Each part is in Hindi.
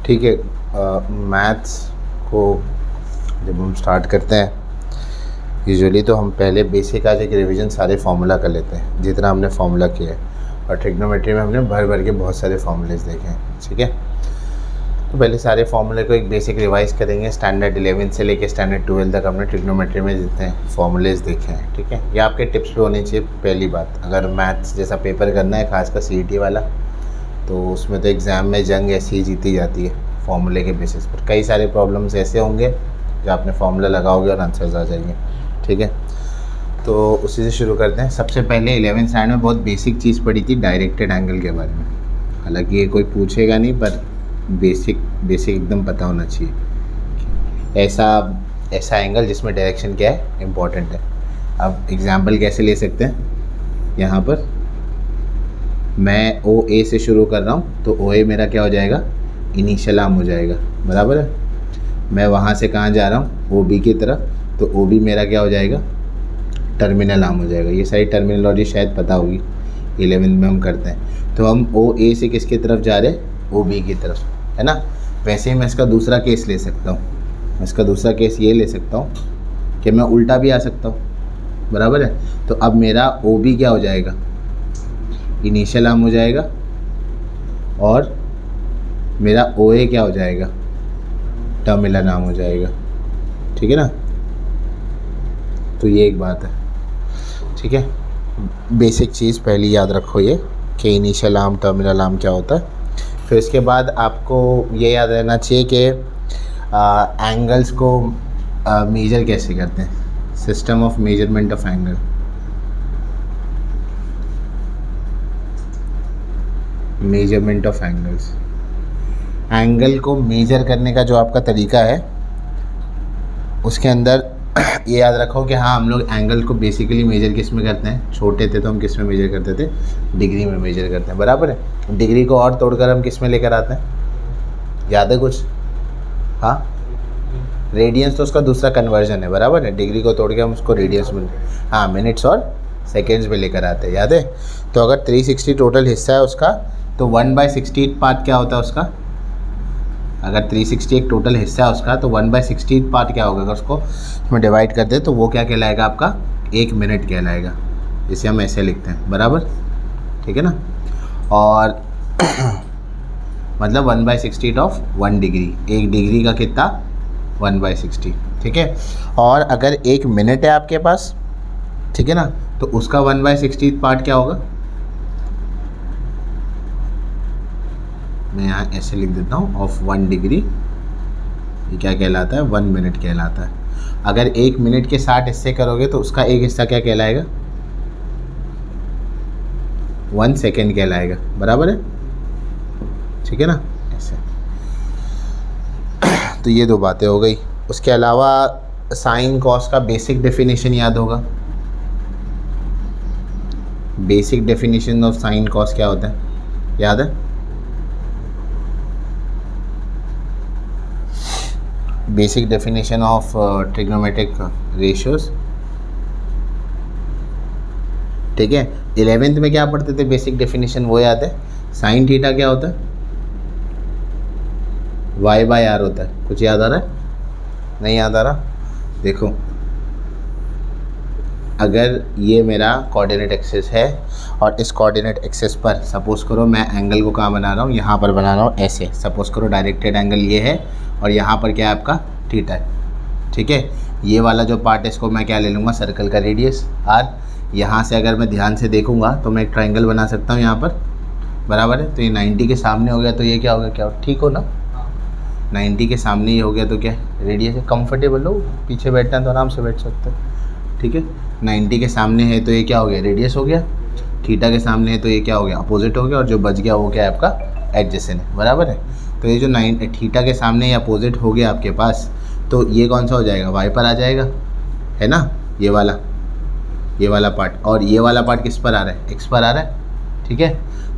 ठीक है। मैथ्स को जब हम स्टार्ट करते हैं यूजुअली तो हम पहले बेसिक आज एक रिवीजन सारे फार्मूला कर लेते हैं जितना हमने फार्मूला किया है, और ट्रिग्नोमेट्री में हमने भर भर के बहुत सारे फार्मूलेज देखे हैं। ठीक है, तो पहले सारे फार्मूले को एक बेसिक रिवाइज करेंगे। स्टैंडर्ड 11 से लेके स्टैंडर्ड 12 तक हमने ट्रिग्नोमेट्री में जितने फार्मूलेज देखे हैं। ठीक है, ये आपके टिप्स पे होने चाहिए। पहली बात, अगर मैथ्स जैसा पेपर करना है खासकर CET वाला, तो उसमें तो एग्ज़ाम में जंग ऐसी ही जीती जाती है फार्मूले के बेसिस पर। कई सारे प्रॉब्लम्स ऐसे होंगे जो आपने फार्मूला लगाओगे और आंसर्स आ जाएंगे। ठीक है, तो उसी से शुरू करते हैं। सबसे पहले 11th स्टैंडर्ड में बहुत बेसिक चीज़ पढ़ी थी डायरेक्टेड एंगल के बारे में। हालांकि ये कोई पूछेगा नहीं, पर बेसिक एकदम पता होना चाहिए। ऐसा एंगल जिसमें डायरेक्शन क्या है इम्पॉर्टेंट है। अब एग्जाम्पल कैसे ले सकते हैं, यहाँ पर मैं OA से शुरू कर रहा हूँ तो OA मेरा क्या हो जाएगा, इनिशियल आर्म हो जाएगा, बराबर है। मैं वहाँ से कहाँ जा रहा हूँ, OB की तरफ, तो OB मेरा क्या हो जाएगा, टर्मिनल आर्म हो जाएगा। ये सारी टर्मिनोलॉजी शायद पता होगी, 11th में हम करते हैं। तो हम OA से किसकी तरफ जा रहे हैं, OB की तरफ, है ना। वैसे ही मैं इसका दूसरा केस ले सकता हूँ। मैं इसका दूसरा केस ये ले सकता हूँ कि मैं उल्टा भी आ सकता हूँ, बराबर है। तो अब मेरा OB क्या हो जाएगा, इनिशियल आर्म हो जाएगा, और मेरा OA क्या हो जाएगा, टर्मिनल आर्म हो जाएगा। ठीक है ना, तो ये एक बात है। ठीक है, बेसिक चीज़ पहली याद रखो ये कि इनिशियल आर्म टर्मिनल आर्म क्या होता है। फिर इसके बाद आपको ये याद रहना चाहिए कि एंगल्स को मेजर कैसे करते हैं, system of measurement of angle. Measurement of angles, angle को मेजर करने का जो आपका तरीका है उसके अंदर ये याद रखो कि हाँ, हम लोग एंगल को बेसिकली मेजर किस में करते हैं। छोटे थे तो हम किस में मेजर करते थे, डिग्री में मेजर करते हैं, बराबर है। डिग्री को और तोड़कर हम किस में लेकर आते हैं, याद है कुछ, हाँ, रेडियंस तो उसका दूसरा कन्वर्जन है, बराबर है। डिग्री को तोड़ के हम उसको रेडियंस में, हाँ, मिनट्स और सेकेंड्स में लेकर आते हैं, याद है। तो अगर 360 टोटल हिस्सा है उसका, तो 1/60 पार्ट क्या होता है उसका। अगर 360 एक टोटल हिस्सा है उसका, तो 1/60 पार्ट क्या होगा, अगर उसको इसमें डिवाइड कर दे तो वो क्या कहलाएगा, आपका 1 मिनट कहलाएगा, जिसे हम ऐसे लिखते हैं, बराबर। ठीक है ना, और मतलब 1/60 ऑफ 1 डिग्री, 1 डिग्री का कितना, 1/60। ठीक है, और अगर 1 मिनट है आपके पास, ठीक है ना, तो उसका 1/60 पार्ट क्या होगा, मैं यहाँ ऐसे लिख देता हूँ, ऑफ 1 डिग्री, ये क्या कहलाता है, 1 मिनट कहलाता है। अगर 1 मिनट के 60 हिस्से करोगे तो उसका एक हिस्सा क्या कहलाएगा, 1 सेकेंड कहलाएगा, बराबर है। ठीक है ना, ऐसे। तो ये 2 बातें हो गई। उसके अलावा साइन कॉस का बेसिक डेफिनेशन याद होगा। Basic definition of sine cos क्या होता है, याद है। Basic definition of trigonometric ratios. ठीक है, 11th में क्या पढ़ते थे बेसिक डेफिनेशन, वो याद है। साइन थीटा क्या होता है, y/r होता है। कुछ याद आ रहा है, नहीं याद आ रहा, देखो, अगर ये मेरा कोऑर्डिनेट एक्सिस है और इस कोऑर्डिनेट एक्सिस पर सपोज करो मैं एंगल को कहाँ बना रहा हूँ, यहाँ पर बना रहा हूँ, ऐसे सपोज करो डायरेक्टेड एंगल ये है और यहाँ पर क्या है आपका, थीटा है। ठीक है, ये वाला जो पार्ट है इसको मैं क्या ले लूँगा, सर्कल का रेडियस r। यहाँ से अगर मैं ध्यान से देखूँगा तो मैं एक ट्राइंगल बना सकता हूँ यहाँ पर, बराबर है। तो ये 90 के सामने हो गया, तो ये क्या हो गया, क्या ठीक हो ना, 90 के सामने ही हो गया, तो क्या रेडियस है। कंफर्टेबल हो, पीछे बैठना है तो आराम से बैठ सकते हो। ठीक है, 90 के सामने है तो ये क्या हो गया, रेडियस हो गया। थीटा के सामने है तो ये क्या हो गया, अपोजिट हो गया, और जो बच गया वो क्या है आपका, एडजेसेंट है, बराबर है। तो ये जो थीटा के सामने या अपोजिट हो गया आपके पास, तो ये कौन सा हो जाएगा, y पर आ जाएगा, है ना, ये वाला पार्ट। और ये वाला पार्ट किस पर आ रहा है, x पर आ रहा है। ठीक है,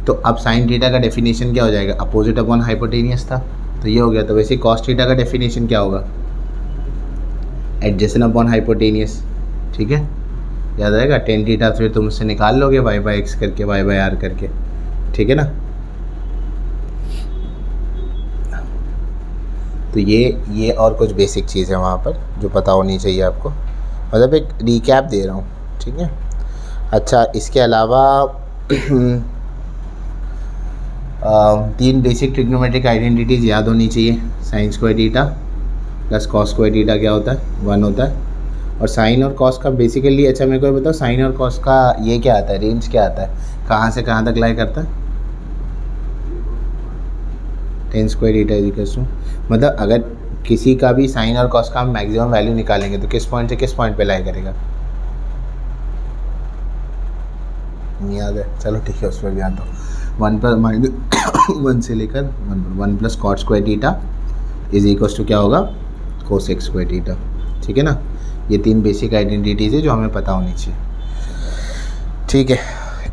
तो अब साइन थीटा का डेफिनेशन क्या हो जाएगा, अपोजिट अपॉन हाइपोटेनियस था, तो ये हो गया। तो वैसे कॉस थीटा का डेफिनेशन क्या होगा, एडजेसेंट अपॉन हाइपोटेनियस। ठीक है, याद रहेगा। टेन थीटा फिर तुम उससे निकाल लोगे y/x करके, y/r करके। ठीक है ना, तो ये और कुछ बेसिक चीज़ है वहाँ पर जो पता होनी चाहिए आपको, मतलब एक रिकैप दे रहा हूँ, ठीक है। अच्छा, इसके अलावा 3 बेसिक ट्रिग्नोमेट्रिक आइडेंटिटीज़ याद होनी चाहिए। Sine square theta plus cos square theta क्या होता है, 1 होता है। और साइन और कॉस का बेसिकली, अच्छा मेरे को ये बताओ, साइन और कॉस का ये क्या आता है, रेंज क्या आता है, कहाँ से कहाँ तक लाई करता है? tan square theta equals to, मतलब अगर किसी का भी साइन और कॉस का हम मैक्सिमम वैल्यू निकालेंगे तो किस पॉइंट से किस पॉइंट पे लाई करेगा? नहीं याद है, चलो ठीक है, उस पर भी आता हूँ। 1 प्लस -1 से लेकर 1 plus cot square theta is equals to क्या होगा, कोसेक स्क्वायर थीटा, ठीक है ना। ये 3 बेसिक आइडेंटिटीज़ है जो हमें पता होनी चाहिए, ठीक है।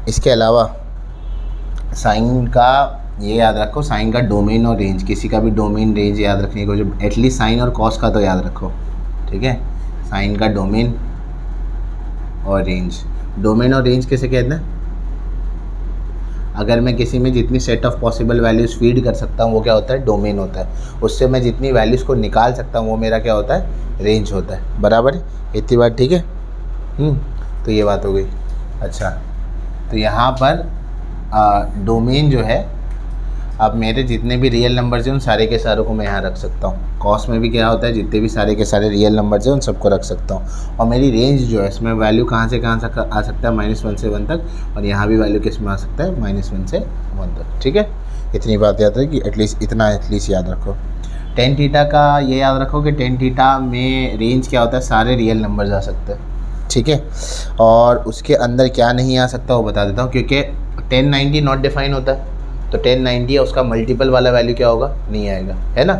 इसके अलावा साइन का ये याद रखो, साइन का डोमेन और रेंज, किसी का भी डोमेन रेंज याद रखने की कोशिश, एटलीस्ट साइन और कॉस का तो याद रखो, ठीक है। साइन का डोमेन और रेंज, डोमेन और रेंज किसे कहते हैं? अगर मैं किसी में जितनी set of possible values feed कर सकता हूँ वो क्या होता है, डोमेन होता है। उससे मैं जितनी वैल्यूज़ को निकाल सकता हूँ वो मेरा क्या होता है, रेंज होता है, बराबर है, इतनी बात ठीक है। तो ये बात हो गई। अच्छा, तो यहाँ पर डोमेन जो है, अब मेरे जितने भी रियल नंबर्स हैं उन सारे के सारों को मैं यहाँ रख सकता हूँ। कॉस में भी क्या होता है, जितने भी सारे के सारे रियल नंबर्स हैं उन सबको रख सकता हूँ। और मेरी रेंज जो है इसमें वैल्यू कहाँ से कहाँ तक आ सकता है, -1 से 1 तक, और यहाँ भी वैल्यू किस में आ सकता है, -1 से 1 तक, ठीक है। इतनी बात याद रहे कि एटलीस्ट इतना एटलीस्ट याद रखो। tan थीटा का ये याद रखो कि tan थीटा में रेंज क्या होता है, सारे रियल नंबर्स आ सकते हैं, ठीक है। और उसके अंदर क्या नहीं आ सकता वो बता देता हूँ, क्योंकि 1090 नॉट डिफाइन होता है, तो 1090 है उसका मल्टीपल वाला वैल्यू क्या होगा, नहीं आएगा, है ना।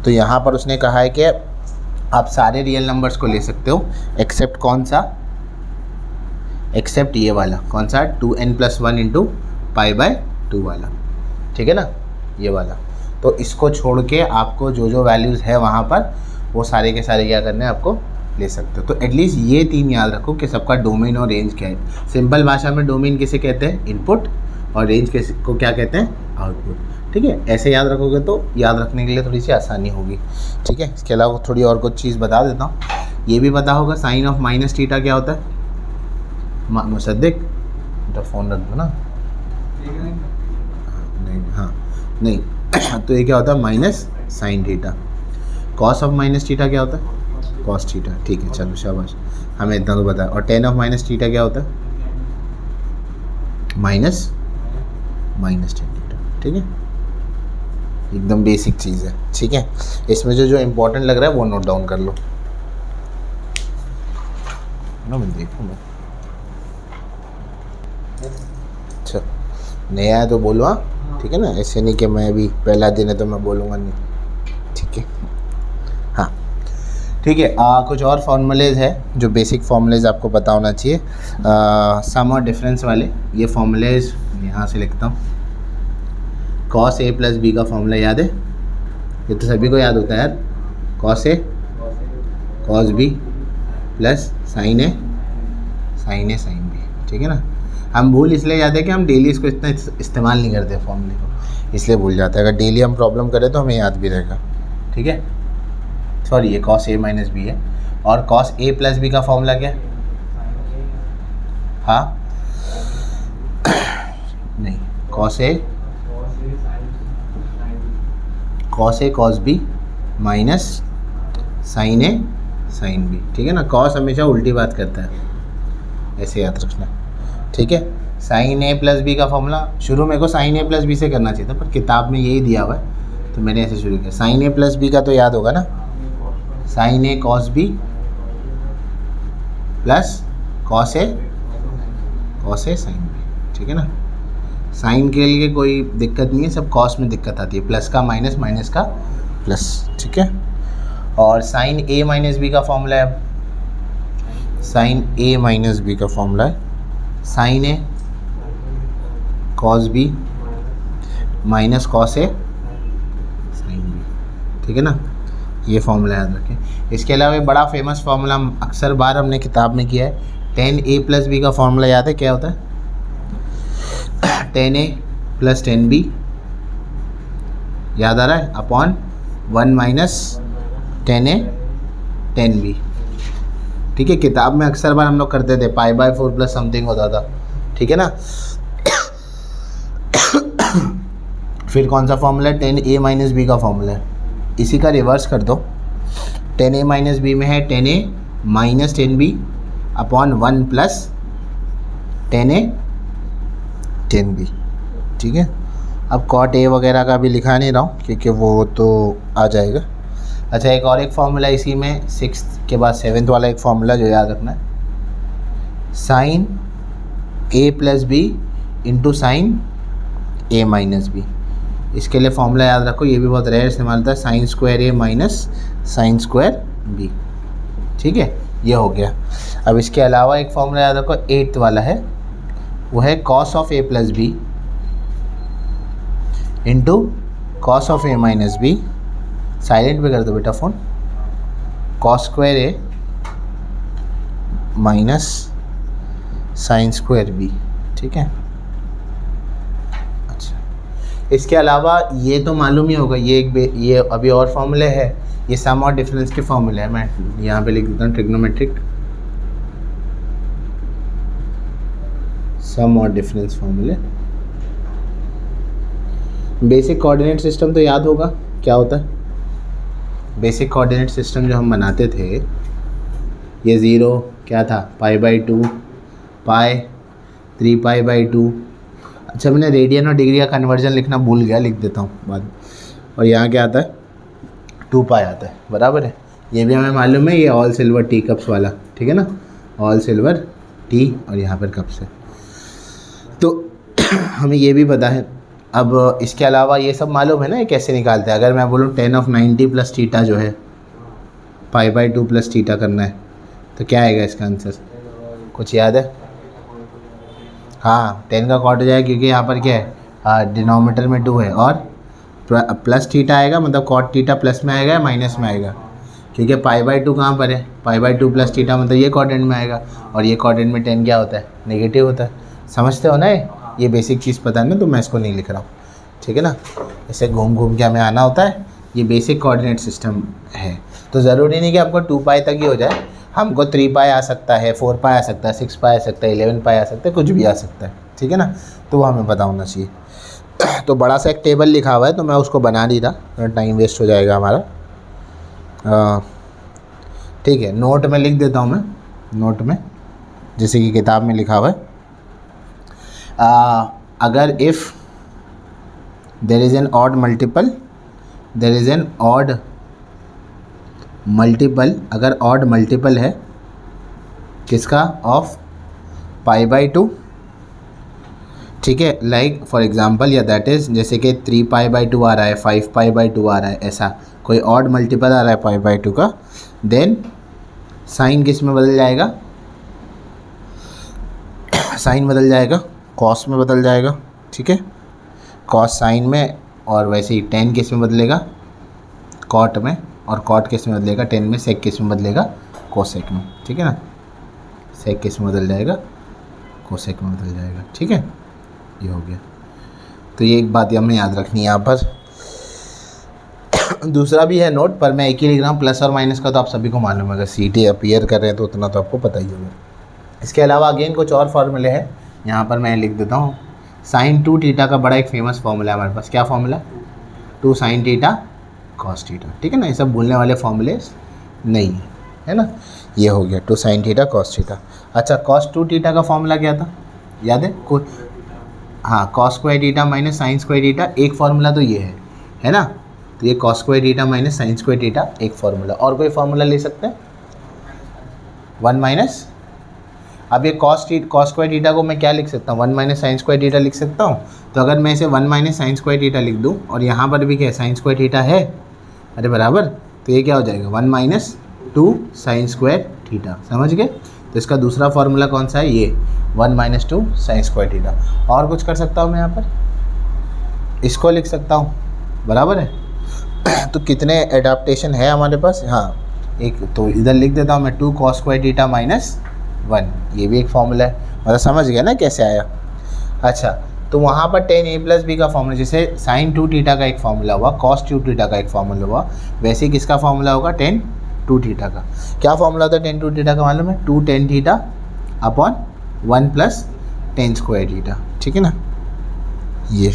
तो यहाँ पर उसने कहा है कि आप सारे रियल नंबर्स को ले सकते हो एक्सेप्ट कौन सा, एक्सेप्ट ये वाला, कौन सा, 2n+1 × π/2 वाला, ठीक है ना, ये वाला। तो इसको छोड़ के आपको जो जो वैल्यूज़ है वहाँ पर वो सारे के सारे क्या करने हैं, आपको ले सकते हो। तो एटलीस्ट ये 3 याद रखो कि सबका डोमेन और रेंज क्या है। सिंपल भाषा में डोमेन किसे कहते हैं, इनपुट, और रेंज को क्या कहते हैं, आउटपुट, ठीक है। ऐसे याद रखोगे तो याद रखने के लिए थोड़ी सी आसानी होगी, ठीक है। इसके अलावा थोड़ी और कुछ चीज़ बता देता हूँ, ये भी पता होगा साइन ऑफ -θ क्या होता है, मुसद्दिक तो फ़ोन रख दो ना, नहीं, हाँ नहीं तो ये क्या होता है, -sin θ। कॉस ऑफ -θ क्या होता है, cos θ, ठीक है, चलो शाबाश, हमें इतना तो पता है। और tan ऑफ -θ क्या होता है, -tan θ, ठीक है। एकदम बेसिक चीज़ है, ठीक है। इसमें जो जो इम्पोर्टेंट लग रहा है वो नोट डाउन कर लो ना, मैं देखूँ मैं, अच्छा नया है तो बोलो, हाँ ठीक है ना, ऐसे नहीं कि मैं अभी पहला दिन है तो मैं बोलूँगा नहीं, ठीक है। हाँ ठीक है, कुछ और फार्मूलेज है जो बेसिक फार्मूलेज आपको पता होना चाहिए, सम और डिफरेंस वाले। ये फार्मूलेज यहाँ से लिखता हूँ। cos a + b का फॉर्मूला याद है, ये तो सभी को याद होता है यार, cos a cos b plus sin a sin b, ठीक है ना। हम भूल इसलिए जाते हैं कि हम डेली इसको इतना इस्तेमाल नहीं करते फॉर्मूले को, इसलिए भूल जाते हैं। अगर डेली हम प्रॉब्लम करें तो हमें याद भी रहेगा, ठीक है। सॉरी, ये cos a - b है। और cos a + b का फॉर्मूला क्या है, हाँ नहीं, cos a cos b minus sin a sin b, ठीक है ना। cos हमेशा उल्टी बात करता है, ऐसे याद रखना, ठीक है। sin a + b का फॉर्मूला शुरू में को sin a + b से करना चाहिए था, पर किताब में यही दिया हुआ है तो मैंने ऐसे शुरू किया। sin a + b का तो याद होगा ना, sin a cos b plus cos a sin b, ठीक है ना। साइन के लिए कोई दिक्कत नहीं है, सब कॉस में दिक्कत आती है, प्लस का माइनस, माइनस का प्लस, ठीक है। और साइन a - b का फॉर्मूला है, साइन a - b का फॉर्मूला है sine a cos b minus cos a sin b, ठीक है ना। ये फॉर्मूला याद रखें। इसके अलावा बड़ा फेमस फार्मूला अक्सर बार हमने किताब में किया है, tan a + b का फॉर्मूला याद है, क्या होता है, tan a + tan b, याद आ रहा है, अपॉन 1 माइनस 10a 10b। ठीक है, किताब में अक्सर बार हम लोग करते थे π/4 प्लस समथिंग होता था, ठीक है ना। फिर कौन सा फॉर्मूला है, 10a माइनस बी का फॉर्मूला है, इसी का रिवर्स कर दो। 10a माइनस बी में है 10a minus 10b upon 1 plus 10a 10b। ठीक है, अब कॉट ए वगैरह का भी लिखा नहीं रहा हूँ क्योंकि वो तो आ जाएगा। अच्छा, एक फार्मूला इसी में 6th के बाद 7th वाला एक फार्मूला जो याद रखना है, sine a plus B into sine a minus B. इसके लिए फॉर्मूला याद रखो, ये भी बहुत रेयर इस्तेमाल होता है, sine square a minus sine square b। ठीक है, ये हो गया। अब इसके अलावा एक फॉर्मूला याद रखो 8th वाला है, वो है cos of a plus B into cos of a minus B. Silent पे कर दो बेटा phone. Cos square a minus sine square b। ठीक है, अच्छा, इसके अलावा ये तो मालूम ही होगा, ये अभी और फॉर्मूले है, ये सम और डिफरेंस के फॉर्मूले है। मैं यहाँ पे लिख देता हूँ ट्रिग्नोमेट्रिक सम और डिफरेंस फॉर्मूले। बेसिक कोऑर्डिनेट सिस्टम तो याद होगा क्या होता है। बेसिक कोऑर्डिनेट सिस्टम जो हम बनाते थे, ये 0 क्या था, π/2 पाई 3π/2। अच्छा, मैंने रेडियन और डिग्री का कन्वर्जन लिखना भूल गया, लिख देता हूँ बाद में। और यहाँ क्या आता है, 2π आता है, बराबर है। ये भी हमें मालूम है, ये ऑल सिल्वर टी कप्स वाला, ठीक है ना, ऑल सिल्वर टी और यहाँ पर कप्स है, तो हमें ये भी पता है। अब इसके अलावा ये सब मालूम है ना, ये कैसे निकालते हैं। अगर मैं बोलूँ 10 ऑफ 90 प्लस थीटा जो है π/2 प्लस थीटा करना है, तो क्या आएगा इसका आंसर, कुछ याद है। हाँ, 10 का कॉट हो जाएगा क्योंकि यहाँ पर क्या है, हाँ, डिनोमिनेटर में 2 है और प्लस थीटा आएगा, मतलब कॉट थीटा प्लस में आएगा या माइनस में आएगा, क्योंकि π/2 कहाँ पर है, π/2 प्लस थीटा मतलब ये क्वाड्रेंट में आएगा, और ये क्वाड्रेंट में 10 क्या होता है, नेगेटिव होता है। समझते हो ना, ये बेसिक चीज़ पता है ना, तो मैं इसको नहीं लिख रहा हूँ, ठीक है ना। ऐसे घूम घूम के हमें आना होता है, ये बेसिक कोऑर्डिनेट सिस्टम है। तो ज़रूरी नहीं कि आपको 2π तक ही हो जाए, हमको 3π आ सकता है, 4π आ सकता है, 6π आ सकता है, 11π आ सकता है, कुछ भी आ सकता है, ठीक है ना। तो वो हमें पता होना चाहिए। तो बड़ा सा एक टेबल लिखा हुआ है, तो मैं उसको बना नहीं रहा, टाइम वेस्ट हो जाएगा हमारा। ठीक है, नोट में लिख देता हूँ मैं, नोट में जैसे कि किताब में लिखा हुआ है, अगर if there is an odd multiple, there is an odd multiple, अगर ऑड मल्टीपल है किसका, ऑफ π/2, ठीक है, लाइक फॉर एग्जांपल, या दैट इज़ जैसे कि 3π/2 आ रहा है, 5π/2 आ रहा है, ऐसा कोई ऑड मल्टीपल आ रहा है π/2 का, देन साइन किस में बदल जाएगा, साइन बदल जाएगा, कॉस में बदल जाएगा, ठीक है, कॉस साइन में, और वैसे ही 10 किस में बदलेगा, कॉट में, और कॉट किस में बदलेगा 10 में, सेक किस में बदलेगा, कोसेक में, ठीक है ना, सेक किस में बदल जाएगा, कोसेक में बदल जाएगा, ठीक है, ये हो गया। तो ये एक बात हमें याद रखनी है यहाँ पर। दूसरा भी है नोट, पर मैं एक ही लिख रहा हूँ, प्लस और माइनस का तो आप सभी को मालूम है, अगर सीटी अपीयर कर रहे हैं तो उतना तो आपको पता ही होगा। इसके अलावा अगेन कुछ और फार्मूले हैं, यहाँ पर मैं लिख देता हूँ। साइन 2 थीटा का बड़ा एक फेमस फार्मूला है हमारे पास, क्या formula, 2 sine theta cos theta, ठीक है ना, ये सब भूलने वाले फार्मूले नहीं है ना। ये हो गया 2 साइन थीटा कॉस थीटा। अच्छा, कॉस 2 थीटा का फार्मूला क्या था, याद है कोई, हाँ, cos square theta minus sine square theta, एक फार्मूला तो ये है ना। तो ये cos square theta minus sine square theta एक फार्मूला, और कोई फार्मूला ले सकते हैं, 1 माइनस, अब ये कॉस स्क्वायर थीटा को मैं क्या लिख सकता हूँ, 1 माइनस साइन स्क्वायर थीटा लिख सकता हूँ। तो अगर मैं इसे 1 माइनस साइन स्क्वायर थीटा लिख दूँ, और यहाँ पर भी क्या है, साइन स्क्वायर थीटा है, अरे बराबर, तो ये क्या हो जाएगा, 1 माइनस 2 साइन स्क्वायर थीटा, समझ गए। तो इसका दूसरा फार्मूला कौन सा है, ये 1 माइनस 2 साइन स्क्वायर थीटा। और कुछ कर सकता हूँ मैं यहाँ पर, इसको लिख सकता हूँ, बराबर है। तो कितने एडाप्टेशन है हमारे पास, हाँ, एक तो इधर लिख देता हूँ मैं, 2 कॉस स्क्वायर थीटा माइनस 1, ये भी एक फार्मूला है, मतलब समझ गया ना कैसे आया। अच्छा, तो वहाँ पर टेन ए प्लस बी का फॉर्मूला, जैसे साइन 2 थीटा का एक फॉर्मूला हुआ, कॉस 2 थीटा का एक फॉर्मूला हुआ, वैसे ही किसका फॉर्मूला होगा, टेन 2 थीटा का। क्या फॉर्मूला होता है टेन 2 थीटा का मालूम है, 2 tan theta upon 1 plus ten square theta, ठीक है ना। ये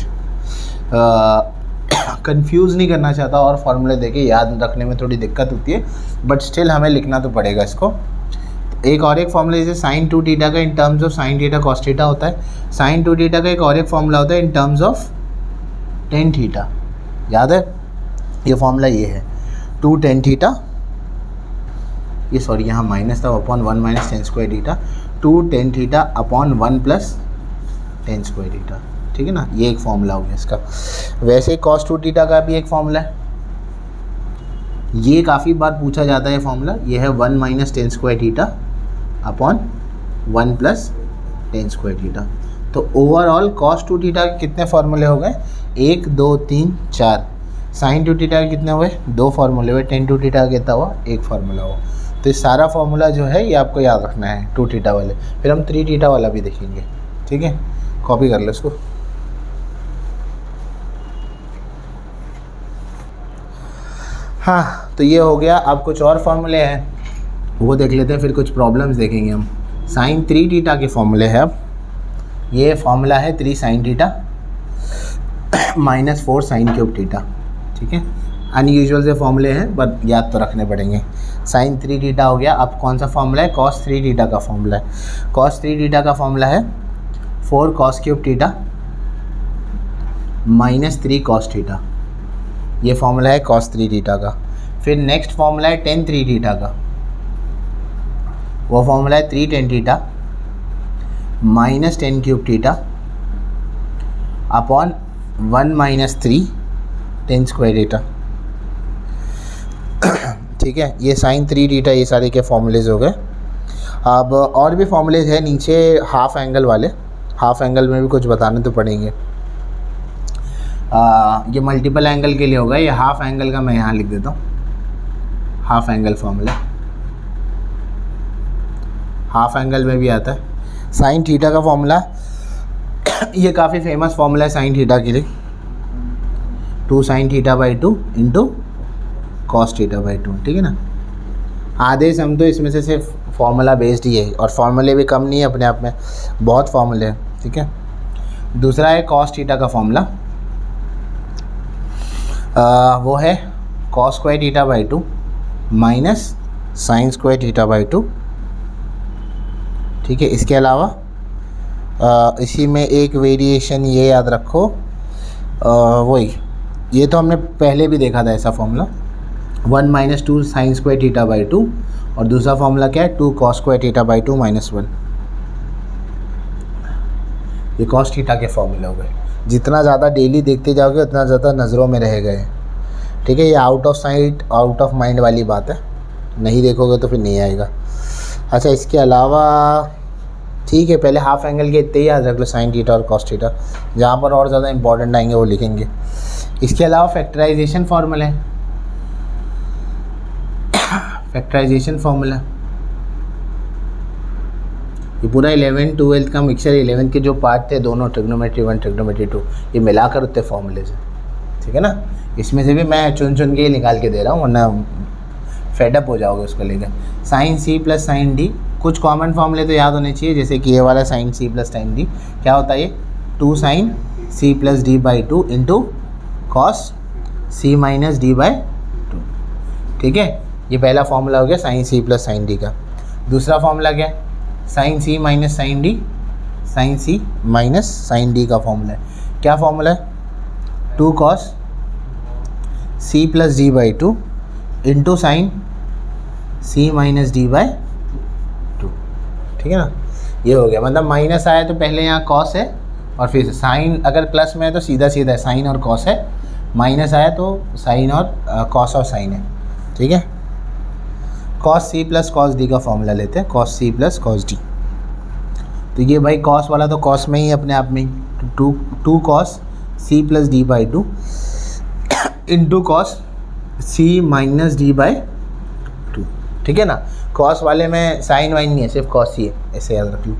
कंफ्यूज नहीं करना चाहता और फॉर्मूले देके याद रखने में थोड़ी दिक्कत होती है, बट स्टिल हमें लिखना तो पड़ेगा इसको। एक और एक फॉर्मूला जैसे साइन 2 थीटा का in terms of sine theta cos theta होता है, साइन 2 थीटा का एक और एक फॉर्मूला होता है in terms of tan theta, याद है ये फॉर्मूला, ये है 2 टेन थीटा, ये सॉरी यहाँ माइनस था, upon 1 minus ten square theta, 2 tan theta upon 1 plus ten square theta, ठीक है ना। ये एक फॉर्मूला हो गया इसका। वैसे कॉस 2 थीटा का भी एक फॉर्मूला है, ये काफ़ी बार पूछा जाता है फॉर्मूला, ये है 1 minus ten square theta upon 1 plus ten square theta. तो ओवरऑल कॉस 2 थीटा के कितने फार्मूले हो गए, 1 2 3 4। साइन 2 थीटा के कितने हुए, 2 फार्मूले हुए। टेन 2 थीटा का कितना हुआ, 1 फार्मूला हुआ। तो ये सारा फार्मूला जो है ये आपको याद रखना है 2 थीटा वाले, फिर हम 3 थीटा वाला भी देखेंगे, ठीक है। कॉपी कर लो इसको। हाँ, तो ये हो गया। अब कुछ और फार्मूले हैं वो देख लेते हैं, फिर कुछ प्रॉब्लम्स देखेंगे हम। साइन 3 थीटा के फॉर्मूले हैं। अब ये फॉर्मूला है 3 sine theta minus 4 sine cube theta, ठीक है। अनयूजुअल से फॉर्मूले हैं बट याद तो रखने पड़ेंगे। साइन 3 थीटा हो गया। अब कौन सा फॉर्मूला है, कॉस 3 थीटा का फॉर्मूला है। कॉस 3 थीटा का फॉर्मूला है 4 cos cube theta minus 3 cos theta, ये फॉर्मूला है कॉस 3 थीटा का। फिर नेक्स्ट फॉर्मूला है टेन 3 थीटा का, वो फॉर्मूला है 3 tan theta minus 10 cube theta upon 1 minus 3 ten square theta, ठीक है। ये साइन 3 थीटा ये सारे के फॉर्मूलेज हो गए। अब और भी फॉर्मूलेज है नीचे हाफ एंगल वाले, हाफ एंगल में भी कुछ बताने तो पड़ेंगे। ये मल्टीपल एंगल के लिए होगा, ये हाफ एंगल का मैं यहाँ लिख देता हूँ। Half angle formula half angle में भी आता है। साइन थीटा का फॉर्मूला ये काफ़ी फेमस फॉर्मूला है साइन थीटा के लिए, 2 sine theta by 2 into cos theta by 2, ठीक है ना। आधे सम तो इसमें से सिर्फ फॉर्मूला बेस्ड ही है, और फॉर्मूले भी कम नहीं है अपने आप में, बहुत फॉर्मूले हैं, ठीक है। दूसरा है कॉस थीटा का फॉर्मूला, वो है cos square theta by 2 minus sine square theta by 2, ठीक है। इसके अलावा इसी में एक वेरिएशन ये याद रखो, वही ये तो हमने पहले भी देखा था ऐसा formula, 1 minus 2 sine square theta by 2, और दूसरा फॉर्मूला क्या है, 2 cos square theta by 2 minus 1। ये कॉस थीटा के फॉर्मूले हो गए। जितना ज़्यादा डेली देखते जाओगे उतना ज़्यादा नज़रों में रह गए, ठीक है। ये out of sight out of mind वाली बात है, नहीं देखोगे तो फिर नहीं आएगा। अच्छा, इसके अलावा ठीक है, पहले हाफ एंगल के इतने ही याद रख लो, साइन थीटा और कॉस थीटा। जहाँ पर और ज़्यादा इंपॉर्टेंट आएंगे वो लिखेंगे। इसके अलावा फैक्टराइजेशन फार्मूला है, फैक्टराइजेशन फार्मूला ये पूरा 11th 12th का मिक्सचर, 11th के जो पार्ट थे दोनों, ट्रिग्नोमेट्री 1 ट्रिग्नोमेट्री 2, ये मिलाकर उतने फॉर्मूले से, ठीक है ना। इसमें से भी मैं चुन चुन के ही निकाल के दे रहा हूँ, वरना फेडअप हो जाओगे उसको लेकर। Sine C plus sine D, कुछ कॉमन फॉर्मूले तो याद होने चाहिए, जैसे कि ये वाला sine C plus sine D क्या होता है, ये 2 sine C plus D by 2 into cos C minus D by 2, ठीक है। ये पहला फॉर्मूला हो गया sine C plus sine D का। दूसरा फॉर्मूला क्या है, sine C minus sine D, sine C minus sine D का फॉर्मूला है। क्या फॉर्मूला है, 2 cos C plus D by 2 into sine C minus D by 2, ठीक है ना। ये हो गया, मतलब माइनस आया तो पहले यहाँ कॉस है, और फिर साइन अगर प्लस में है तो सीधा सीधा साइन और कॉस है, माइनस आया तो साइन और कॉस और साइन है, ठीक है। Cos C plus cos D का फॉर्मूला लेते हैं, cos C plus cos D. तो ये भाई कॉस वाला तो कॉस में ही अपने आप में, 2 cos C plus D by 2 into cos C minus D by 2, ठीक है ना। कॉस वाले में साइन वाइन नहीं है, सिर्फ कॉस ही है, ऐसे याद रख लो।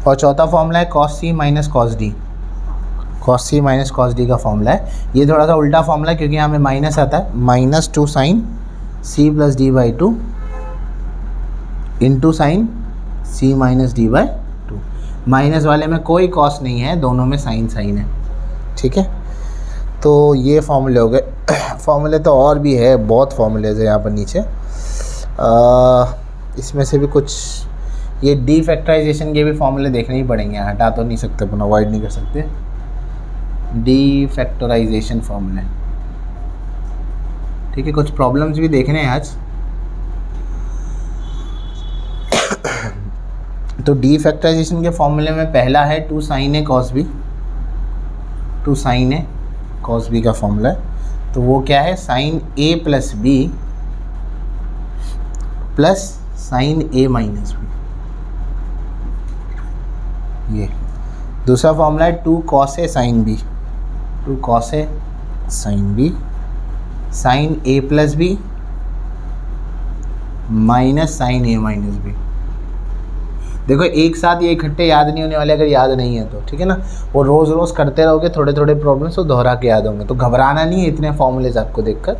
और चौथा फॉर्मूला है cos C minus cos D. Cos C minus cos D का फॉर्मूला है। ये थोड़ा सा उल्टा फॉर्मूला है क्योंकि यहाँ में माइनस आता है, -2 sine C plus D by 2 into sine C minus D by 2। Minus वाले में कोई कॉस नहीं है, दोनों में साइन साइन है, ठीक है। तो ये फॉर्मूले हो गए। फॉर्मूले तो और भी है, बहुत फॉर्मूलेज है यहाँ पर नीचे। इसमें से भी कुछ ये डी फैक्टराइजेशन के भी फॉर्मूले देखने ही पड़ेंगे, हटा तो नहीं सकते अपन, अवॉइड नहीं कर सकते। डी फैक्टराइजेशन फॉर्मूले, ठीक है। कुछ प्रॉब्लम्स भी देखने हैं आज। तो डी फैक्टराइजेशन के फॉर्मूले में पहला है 2 sin a cos b। 2 sin a cos b का फॉर्मूला है। तो वो क्या है, sin a plus b plus sin a minus b। ये दूसरा फॉर्मूला है 2 cos a sin b। 2 cos a sin b sin a plus b minus sin a minus b। देखो एक साथ ये इकट्ठे याद नहीं होने वाले, अगर याद नहीं है तो, ठीक है ना। वो रोज़ रोज़ करते रहोगे, थोड़े थोड़े प्रॉब्लम्स तो दोहरा के याद होंगे। तो घबराना नहीं है इतने फॉर्मूलेज आपको देखकर,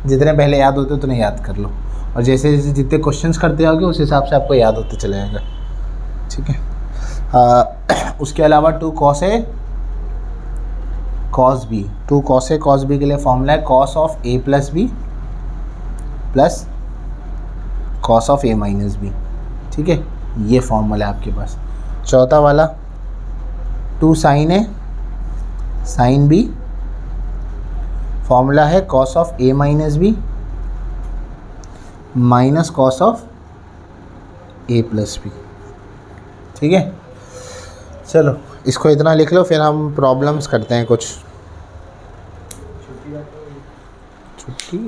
जितने पहले याद होते उतने याद कर लो, और जैसे जैसे जितने क्वेश्चंस करते जाओगे उस हिसाब से आपको याद होते चले जाएगा, ठीक है। उसके अलावा 2 cos a cos b। 2 cos a cos b के लिए फॉर्मूला है cos of a plus b plus cos of a minus b, ठीक है। ये फॉर्मूला है आपके पास। चौथा वाला 2 sin a sin b, formula है cos of a minus b minus cos of a plus b, ठीक है। चलो इसको इतना लिख लो, फिर हम प्रॉब्लम्स करते हैं कुछ। छुट्टी